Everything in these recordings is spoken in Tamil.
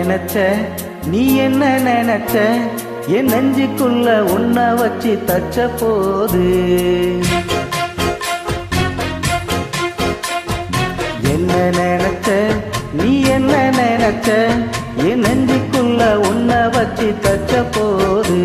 நினைச்ச நீ என்ன நினைச்ச என் நெஞ்சுக்குள்ள உன்னை வச்சு தச்ச போது என்ன நினைச்ச நீ என்ன நினைச்ச என் நெஞ்சுக்குள்ள உன்னை வச்சு தச்ச போது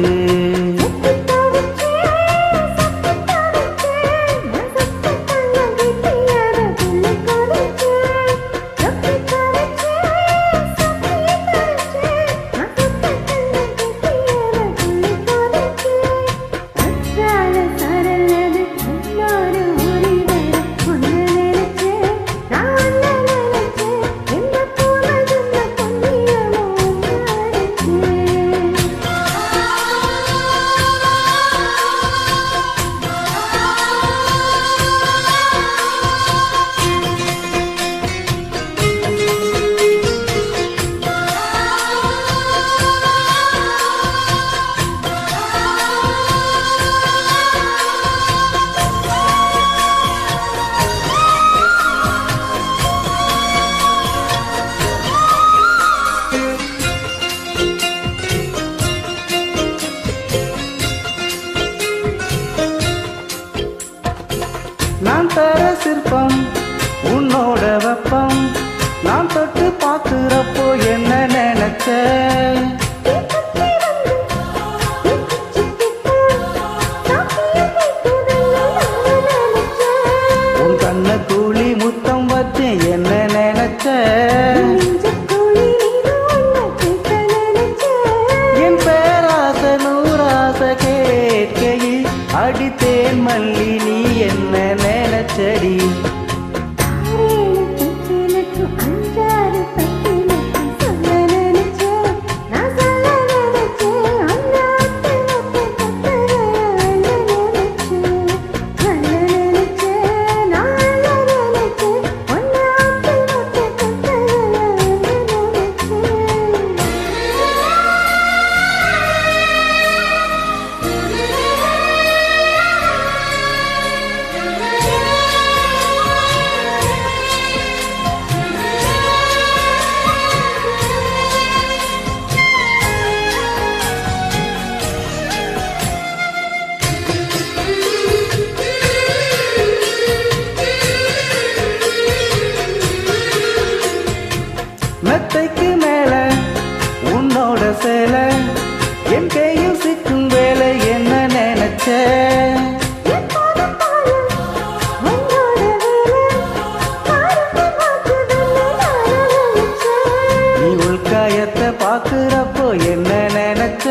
நான் தர சிற்பம் உன்னோட வெப்பம் நான் தொட்டு பார்க்கிறப்போ என்ன நினைச்ச உன் கண்ண கூலி முத்தம் வச்சு என்ன நினைச்ச என் பேராச நூறாச கேட்கையில் அடித்தேன் மல்லி நீ என்ன நினைச்சடி மெத்தைக்கு மேல உன்னோட சேலை என் கையில் சிக்கும் வேலை என்ன நினைச்ச நீ உள்காயத்தை பார்க்கிறப்போ என்ன நினைச்ச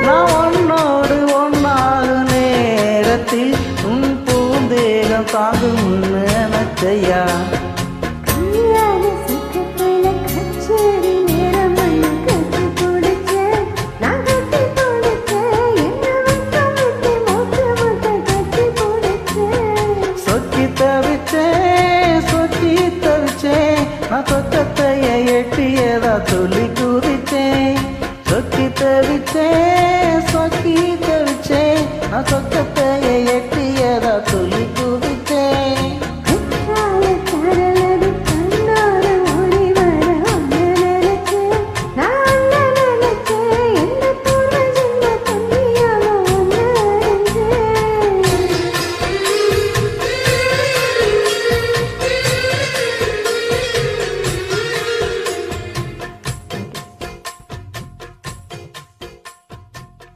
நான் உன்னோடு ஒன்னாகும் நேரத்தில் உன் பூந்தேகம் தாங்கும் நினைச்சையா சொக்கி தவிச்சேன் நான் சொக்கத்தைய எட்டியதா சொல்லி குதிச்சேன் சொக்கி தவிச்சேன் நான் சொக்கத்தைய எட்டியதா சொல்லி